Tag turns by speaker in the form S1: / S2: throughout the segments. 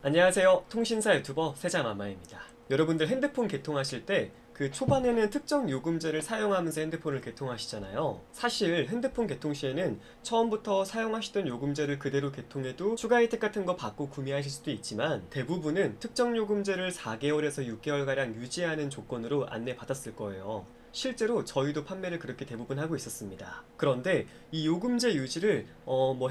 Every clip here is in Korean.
S1: 안녕하세요. 통신사 유튜버 세자마마입니다. 여러분들 핸드폰 개통하실 때 그 초반에는 특정 요금제를 사용하면서 핸드폰을 개통하시잖아요. 사실 핸드폰 개통 시에는 처음부터 사용하시던 요금제를 그대로 개통해도 추가 혜택 같은 거 받고 구매하실 수도 있지만 대부분은 특정 요금제를 4개월에서 6개월가량 유지하는 조건으로 안내받았을 거예요. 실제로 저희도 판매를 그렇게 대부분 하고 있었습니다. 그런데 이 요금제 유지를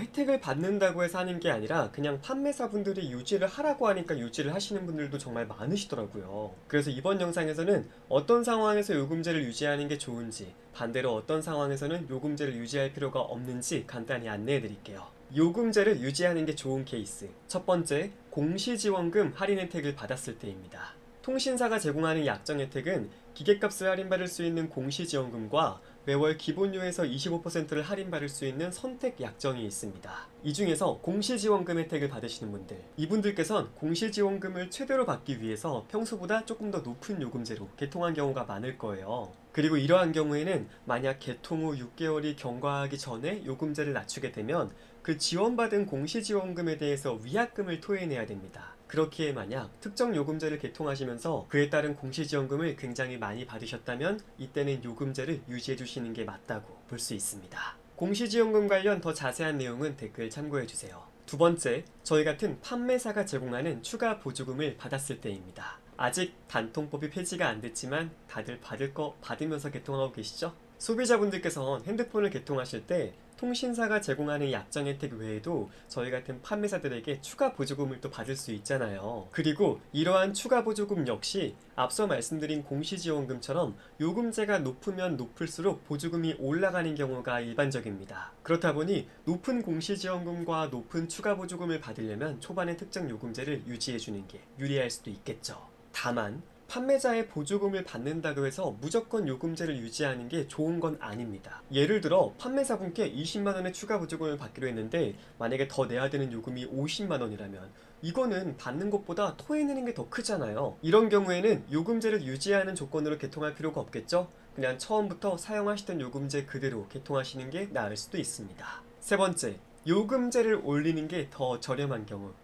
S1: 혜택을 받는다고 해서 하는 게 아니라 그냥 판매사분들이 유지를 하라고 하니까 유지를 하시는 분들도 정말 많으시더라고요. 그래서 이번 영상에서는 어떤 상황에서 요금제를 유지하는 게 좋은지, 반대로 어떤 상황에서는 요금제를 유지할 필요가 없는지 간단히 안내해 드릴게요. 요금제를 유지하는 게 좋은 케이스. 첫 번째, 공시지원금 할인 혜택을 받았을 때입니다. 통신사가 제공하는 약정 혜택은 기계값을 할인받을 수 있는 공시지원금과 매월 기본료에서 25%를 할인받을 수 있는 선택 약정이 있습니다. 이 중에서 공시지원금 혜택을 받으시는 분들, 이분들께선 공시지원금을 최대로 받기 위해서 평소보다 조금 더 높은 요금제로 개통한 경우가 많을 거예요. 그리고 이러한 경우에는 만약 개통 후 6개월이 경과하기 전에 요금제를 낮추게 되면 그 지원받은 공시지원금에 대해서 위약금을 토해내야 됩니다. 그렇기에 만약 특정 요금제를 개통하시면서 그에 따른 공시지원금을 굉장히 많이 받으셨다면 이때는 요금제를 유지해 주시는 게 맞다고 볼 수 있습니다. 공시지원금 관련 더 자세한 내용은 댓글 참고해 주세요. 두 번째, 저희 같은 판매사가 제공하는 추가 보조금을 받았을 때입니다. 아직 단통법이 폐지가 안 됐지만 다들 받을 거 받으면서 개통하고 계시죠? 소비자분들께서 핸드폰을 개통하실 때 통신사가 제공하는 약정 혜택 외에도 저희 같은 판매사들에게 추가 보조금을 또 받을 수 있잖아요. 그리고 이러한 추가 보조금 역시 앞서 말씀드린 공시지원금처럼 요금제가 높으면 높을수록 보조금이 올라가는 경우가 일반적입니다. 그렇다 보니 높은 공시지원금과 높은 추가 보조금을 받으려면 초반에 특정 요금제를 유지해주는 게 유리할 수도 있겠죠. 다만 판매자의 보조금을 받는다고 해서 무조건 요금제를 유지하는 게 좋은 건 아닙니다. 예를 들어 판매사분께 20만원의 추가 보조금을 받기로 했는데 만약에 더 내야 되는 요금이 50만원이라면 이거는 받는 것보다 토해내는 게 더 크잖아요. 이런 경우에는 요금제를 유지하는 조건으로 개통할 필요가 없겠죠? 그냥 처음부터 사용하시던 요금제 그대로 개통하시는 게 나을 수도 있습니다. 세 번째, 요금제를 올리는 게 더 저렴한 경우.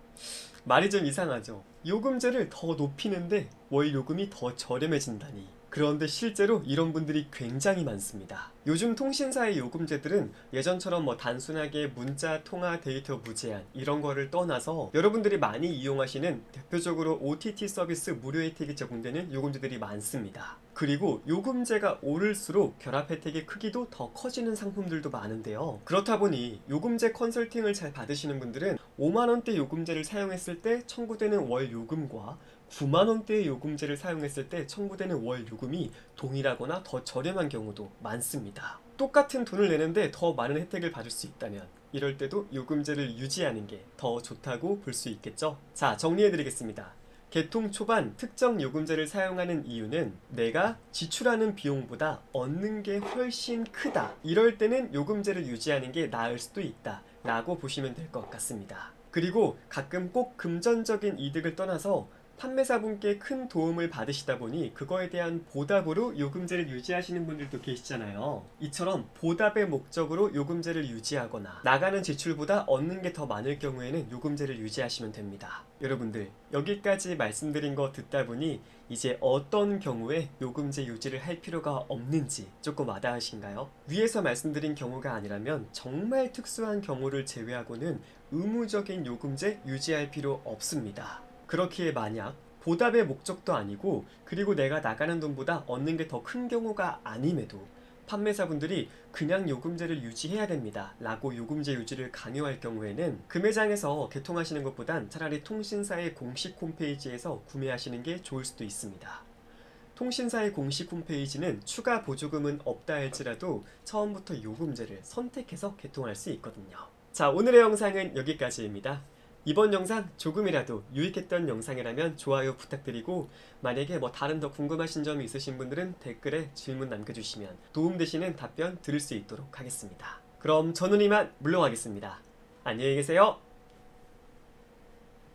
S1: 말이 좀 이상하죠. 요금제를 더 높이는데 월 요금이 더 저렴해진다니. 그런데 실제로 이런 분들이 굉장히 많습니다. 요즘 통신사의 요금제들은 예전처럼 단순하게 문자, 통화, 데이터 무제한 이런 거를 떠나서 여러분들이 많이 이용하시는 대표적으로 OTT 서비스 무료 혜택이 제공되는 요금제들이 많습니다. 그리고 요금제가 오를수록 결합 혜택의 크기도 더 커지는 상품들도 많은데요. 그렇다 보니 요금제 컨설팅을 잘 받으시는 분들은 5만원대 요금제를 사용했을 때 청구되는 월 요금과 9만원대의 요금제를 사용했을 때 청구되는 월 요금이 동일하거나 더 저렴한 경우도 많습니다. 똑같은 돈을 내는데 더 많은 혜택을 받을 수 있다면 이럴 때도 요금제를 유지하는 게 더 좋다고 볼 수 있겠죠? 자, 정리해드리겠습니다. 개통 초반 특정 요금제를 사용하는 이유는 내가 지출하는 비용보다 얻는 게 훨씬 크다. 이럴 때는 요금제를 유지하는 게 나을 수도 있다 라고 보시면 될 것 같습니다. 그리고 가끔 꼭 금전적인 이득을 떠나서 판매사분께 큰 도움을 받으시다 보니 그거에 대한 보답으로 요금제를 유지하시는 분들도 계시잖아요. 이처럼 보답의 목적으로 요금제를 유지하거나 나가는 지출보다 얻는 게 더 많을 경우에는 요금제를 유지하시면 됩니다. 여러분들 여기까지 말씀드린 거 듣다 보니 이제 어떤 경우에 요금제 유지를 할 필요가 없는지 조금 와닿으신가요? 위에서 말씀드린 경우가 아니라면 정말 특수한 경우를 제외하고는 의무적인 요금제 유지할 필요 없습니다. 그렇기에 만약 보답의 목적도 아니고 그리고 내가 나가는 돈보다 얻는 게 더 큰 경우가 아님에도 판매사분들이 그냥 요금제를 유지해야 됩니다 라고 요금제 유지를 강요할 경우에는 그 매장에서 개통하시는 것보단 차라리 통신사의 공식 홈페이지에서 구매하시는 게 좋을 수도 있습니다. 통신사의 공식 홈페이지는 추가 보조금은 없다 할지라도 처음부터 요금제를 선택해서 개통할 수 있거든요. 자, 오늘의 영상은 여기까지입니다. 이번 영상 조금이라도 유익했던 영상이라면 좋아요 부탁드리고 만약에 다른 더 궁금하신 점이 있으신 분들은 댓글에 질문 남겨주시면 도움되시는 답변 드릴 수 있도록 하겠습니다. 그럼 저는 이만 물러가겠습니다. 안녕히 계세요.